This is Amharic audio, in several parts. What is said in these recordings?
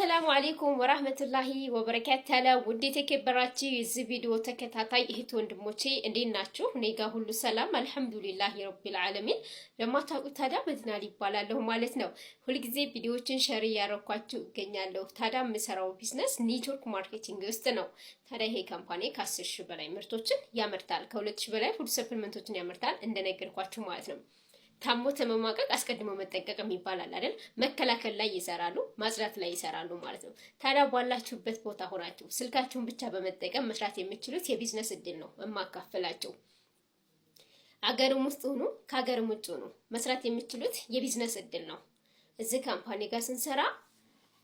አሰላሙ አለይኩም ወራህመቱላሂ ወበረካቱሁ። ውድ የተከበራችሁ የዚህ ቪዲዮ ተከታታይ እህት ወንድሞቼ እንዴት ናችሁ? እኔ ጋር ሁሉ ሰላም አልሐምዱሊላሂ ረቢል ዓለሚን። ለማታውቁት ታዲያ መድናል ይባላለሁ ማለት ነው። ሁልጊዜ ቪዲዮዎችን ሼር እያደረኳችሁ እገኛለሁ። ታዲያ የምሰራው ቢዝነስ ኔትወርክ ማርኬቲንግ ውስጥ ነው። ታዲያ ይሄ ካምፓኒ ከ10,000 በላይ ምርቶችን ያመርታል። ከ2,000 በላይ ፉድ ሰፕሊመንቶችን ያመርታል እንደነገርኳችሁ ማለት ነው። ታሞ ተመማቀቅ አስቀድሞ መጠንቀቅ ይባላል አይደል? መከላከል ላይ ይሰራሉ፣ ማጽዳት ላይ ይሰራሉ ማለት ነው። ታዲያ ባላችሁበት ቦታ ሆናችሁ ስልካችሁን ብቻ በመጠቀም መስራት የምትችሉት የቢዝነስ እድል ነው የማካፈላችሁ። አገርም ውስጥ ሆኖ ከሀገርም ውጭ ሆኖ መስራት የምትችሉት የቢዝነስ እድል ነው። እዚህ ካምፓኒ ጋር ስንሰራ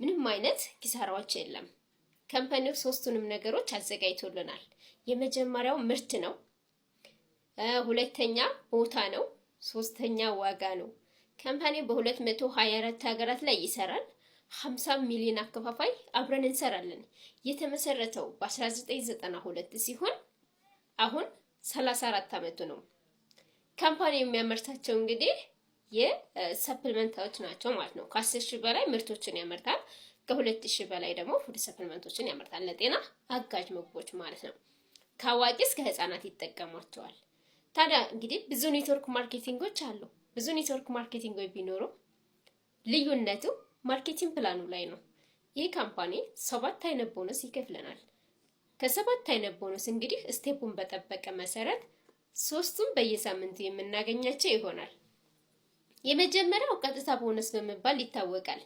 ምንም አይነት ኪሳራዎች የለም። ካምፓኒው ሶስቱንም ነገሮች አዘጋጅቶልናል። የመጀመሪያው ምርት ነው፣ ሁለተኛ ቦታ ነው፣ ሶስተኛ ዋጋ ነው። ካምፓኒው በ224 ሀገራት ላይ ይሰራል። 50 ሚሊዮን አከፋፋይ አብረን እንሰራለን። የተመሰረተው በ1992 ሲሆን አሁን 34 ዓመቱ ነው። ካምፓኒው የሚያመርታቸው እንግዲህ የሰፕሊመንቶች ናቸው ማለት ነው። ከ10,000 በላይ ምርቶችን ያመርታል። ከ2,000 በላይ ደግሞ ፉድ ሰፕሊመንቶችን ያመርታል። ለጤና አጋዥ ምግቦች ማለት ነው። ከአዋቂ እስከ ህፃናት ይጠቀሟቸዋል። ታዲያ እንግዲህ ብዙ ኔትወርክ ማርኬቲንጎች አሉ። ብዙ ኔትወርክ ማርኬቲንጎች ቢኖሩ ልዩነቱ ማርኬቲንግ ፕላኑ ላይ ነው። ይህ ካምፓኒ 7 አይነት ቦነስ ይከፍለናል። ከ7 አይነት ቦነስ እንግዲህ ስቴፑን በጠበቀ መሰረት 3ቱን በየሳምንቱ የምናገኛቸው ይሆናል። የመጀመሪያው ቀጥታ ቦነስ በመባል ይታወቃል።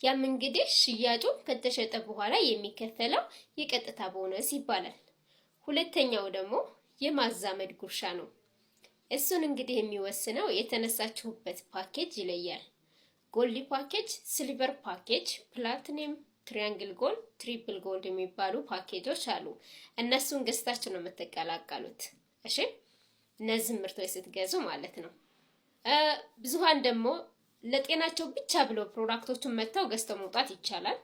ያም እንግዲህ ሽያጩ ከተሸጠ በኋላ የሚከፈለው የቀጥታ ቦነስ ይባላል። ሁለተኛው ደግሞ የማዛመድ ጉርሻ ነው። እሱን እንግዲህ የሚወስነው የተነሳችሁበት ፓኬጅ ይለያል። ጎልድ ፓኬጅ፣ ሲልቨር ፓኬጅ፣ ፕላቲኒየም፣ ትሪያንግል ጎልድ፣ ትሪፕል ጎልድ የሚባሉ ፓኬጆች አሉ። እነሱን ገዝታችሁ ነው የምትቀላቀሉት። እሺ፣ እነዚህ ምርቶች ስትገዙ ማለት ነው። ብዙሃን ደግሞ ለጤናቸው ብቻ ብለው ፕሮዳክቶቹን መተው ገዝተው መውጣት ይቻላል።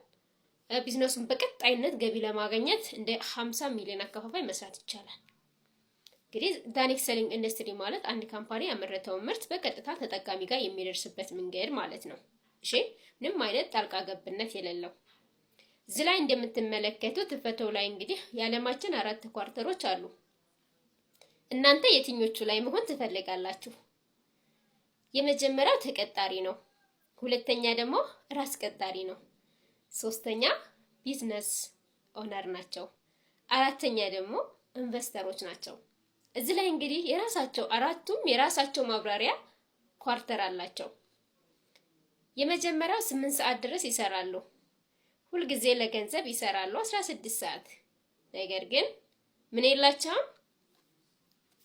ቢዝነሱን በቀጣይነት ገቢ ለማግኘት እንደ 50 ሚሊዮን አከፋፋይ መስራት ይቻላል። እንግዲህ ዳይሬክት ሴሊንግ ኢንዱስትሪ ማለት አንድ ካምፓኒ ያመረተውን ምርት በቀጥታ ተጠቃሚ ጋር የሚደርስበት መንገድ ማለት ነው። እሺ፣ ምንም አይነት ጣልቃ ገብነት የሌለው። እዚህ ላይ እንደምትመለከቱት ፈተው ላይ እንግዲህ የዓለማችን 4 ኳርተሮች አሉ። እናንተ የትኞቹ ላይ መሆን ትፈልጋላችሁ? የመጀመሪያው ተቀጣሪ ነው። ሁለተኛ ደግሞ ራስ ቀጣሪ ነው። ሶስተኛ ቢዝነስ ኦነር ናቸው። አራተኛ ደግሞ ኢንቨስተሮች ናቸው። እዚህ ላይ እንግዲህ አራቱም የራሳቸው ማብራሪያ ኳርተር አላቸው። የመጀመሪያው 8 ሰዓት ድረስ ይሰራሉ። ሁልጊዜ ለገንዘብ ይሰራሉ 16 ሰዓት። ነገር ግን ምን የላቸውም?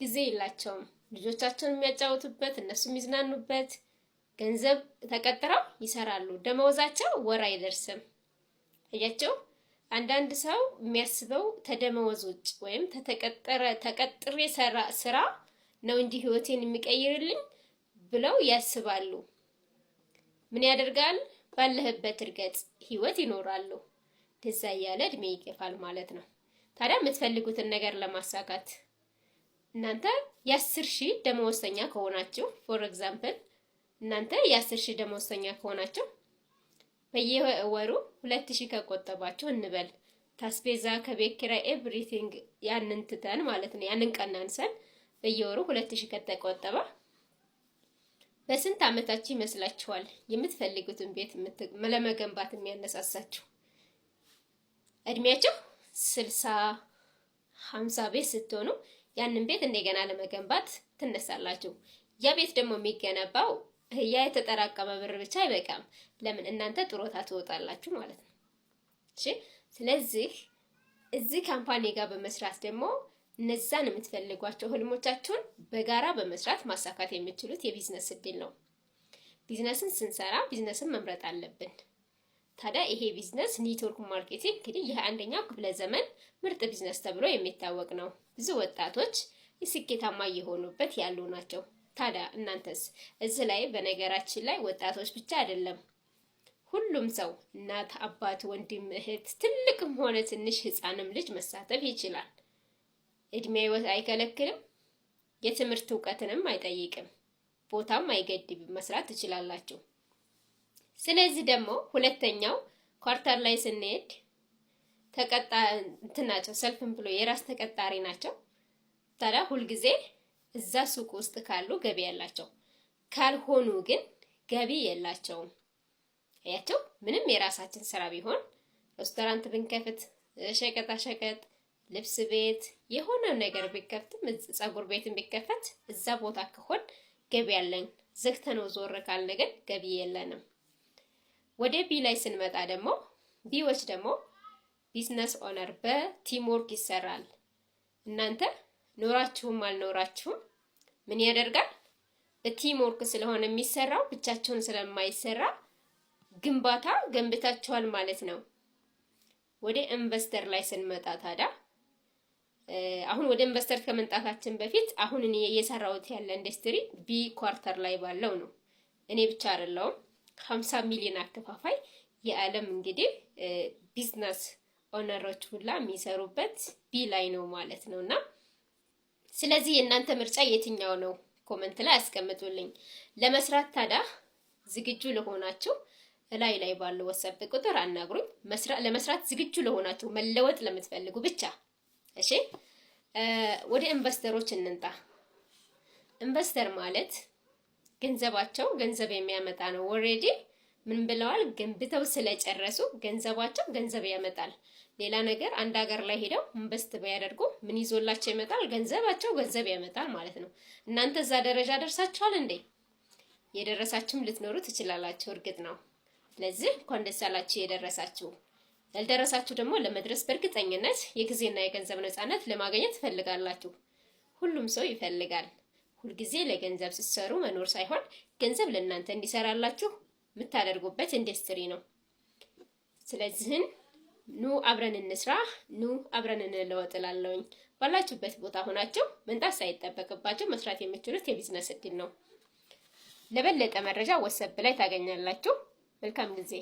ጊዜ የላቸውም። ልጆቻቸውን የሚያጫወቱበት፣ እነሱ የሚዝናኑበት ገንዘብ ተቀጥረው ይሰራሉ። ደመወዛቸው ወር አይደርስም። አያቸው። አንዳንድ ሰው የሚያስበው ተደመወዝ ውጭ ወይም ተቀጥሬ ስራ ነው እንጂ ህይወቴን የሚቀይርልኝ ብለው ያስባሉ። ምን ያደርጋል? ባለህበት እርገጥ ህይወት ይኖራሉ። እንደዛ እያለ እድሜ ይገፋል ማለት ነው። ታዲያ የምትፈልጉትን ነገር ለማሳካት እናንተ የ10,000 ደመወዝተኛ ከሆናችሁ ፎር ኤግዛምፕል እናንተ የ10,000 ደመወዝተኛ ከሆናችሁ በየወሩ 2,000 ከቆጠባችሁ እንበል፣ ታስቤዛ ከቤት ኪራይ ኤቭሪቲንግ ያንን ትተን ማለት ነው፣ ያንን ቀናንሰን በየወሩ 2,000 ከተቆጠበ በስንት ዓመታችሁ ይመስላችኋል የምትፈልጉትን ቤት ለመገንባት የሚያነሳሳችሁ? እድሜያችሁ 60 50 ቤት ስትሆኑ ያንን ቤት እንደገና ለመገንባት ትነሳላችሁ። ያ ቤት ደግሞ የሚገነባው ያ የተጠራቀመ ብር ብቻ አይበቃም። ለምን? እናንተ ጥሮታ ትወጣላችሁ ማለት ነው። እሺ፣ ስለዚህ እዚህ ካምፓኒ ጋር በመስራት ደግሞ እነዛን የምትፈልጓቸው ህልሞቻችሁን በጋራ በመስራት ማሳካት የምትችሉት የቢዝነስ እድል ነው። ቢዝነስን ስንሰራ ቢዝነስን መምረጥ አለብን። ታዲያ ይሄ ቢዝነስ ኔትወርክ ማርኬቲንግ እንግዲህ የ21ኛው ክፍለ ዘመን ምርጥ ቢዝነስ ተብሎ የሚታወቅ ነው። ብዙ ወጣቶች ስኬታማ እየሆኑበት ያሉ ናቸው። ታዲያ እናንተስ? እዚህ ላይ በነገራችን ላይ ወጣቶች ብቻ አይደለም፣ ሁሉም ሰው እናት፣ አባት፣ ወንድም፣ እህት፣ ትልቅም ሆነ ትንሽ ህፃንም ልጅ መሳተፍ ይችላል። እድሜው አይከለክልም። የትምህርት እውቀትንም አይጠይቅም። ቦታም አይገድብም። መስራት ትችላላችሁ። ስለዚህ ደግሞ ሁለተኛው ኳርተር ላይ ስንሄድ እንትን ናቸው፣ ሰልፍ ኤምፕሎይ የራስ ተቀጣሪ ናቸው። ታዲያ ሁልጊዜ እዛ ሱቅ ውስጥ ካሉ ገቢ ያላቸው፣ ካልሆኑ ግን ገቢ የላቸውም። አያቸው። ምንም የራሳችን ስራ ቢሆን ሬስቶራንት ብንከፍት፣ ሸቀጣ ሸቀጥ፣ ልብስ ቤት፣ የሆነ ነገር ቢከፍትም፣ ፀጉር ቤትን ቢከፈት እዛ ቦታ ከሆን ገቢ ያለን፣ ዘግተነው ዞር ካልን ግን ገቢ የለንም። ወደ ቢ ላይ ስንመጣ ደግሞ ቢዎች ደግሞ ቢዝነስ ኦነር በቲም ወርክ ይሰራል። እናንተ ኖራችሁም አልኖራችሁም ምን ያደርጋል? በቲም ወርክ ስለሆነ የሚሰራው ብቻቸውን ስለማይሰራ ግንባታ ገንብታችኋል ማለት ነው። ወደ ኢንቨስተር ላይ ስንመጣ ታዲያ አሁን ወደ ኢንቨስተር ከመምጣታችን በፊት አሁን እኔ እየሰራሁት ያለ ኢንዱስትሪ ቢ ኳርተር ላይ ባለው ነው። እኔ ብቻ አይደለሁም 50 ሚሊዮን አከፋፋይ የዓለም እንግዲህ ቢዝነስ ኦነሮች ሁላ የሚሰሩበት ቢ ላይ ነው ማለት ነውና ስለዚህ የእናንተ ምርጫ የትኛው ነው? ኮሜንት ላይ አስቀምጡልኝ። ለመስራት ታዲያ ዝግጁ ለሆናችሁ ላይ ባለው WhatsApp ቁጥር አናግሩኝ። ለመስራት ዝግጁ ለሆናችሁ መለወጥ ለምትፈልጉ ብቻ እሺ። ወደ ኢንቨስተሮች እንንጣ። ኢንቨስተር ማለት ገንዘባቸው ገንዘብ የሚያመጣ ነው። ኦሬዲ ምን ብለዋል? ገንብተው ስለጨረሱ ገንዘባቸው ገንዘብ ያመጣል። ሌላ ነገር አንድ ሀገር ላይ ሄደው ኢንቨስት ቢያደርጉ ምን ይዞላቸው ይመጣል? ገንዘባቸው ገንዘብ ያመጣል ማለት ነው። እናንተ እዛ ደረጃ ደርሳችኋል እንዴ? የደረሳችሁም ልትኖሩ ትችላላችሁ፣ እርግጥ ነው። ስለዚህ እንኳን ደስ ያላችሁ የደረሳችሁ። ያልደረሳችሁ ደግሞ ለመድረስ በእርግጠኝነት የጊዜና የገንዘብ ነፃነት ለማግኘት ትፈልጋላችሁ። ሁሉም ሰው ይፈልጋል። ሁልጊዜ ለገንዘብ ስትሰሩ መኖር ሳይሆን ገንዘብ ለእናንተ እንዲሰራላችሁ የምታደርጉበት ኢንዱስትሪ ነው። ስለዚህ ኑ አብረን እንስራ፣ ኑ አብረን እንለወጥ እላለሁኝ። ባላችሁበት ቦታ ሆናችሁ መንጣት ሳይጠበቅባችሁ መስራት የምትችሉት የቢዝነስ እድል ነው። ለበለጠ መረጃ WhatsApp ላይ ታገኛላችሁ። መልካም ጊዜ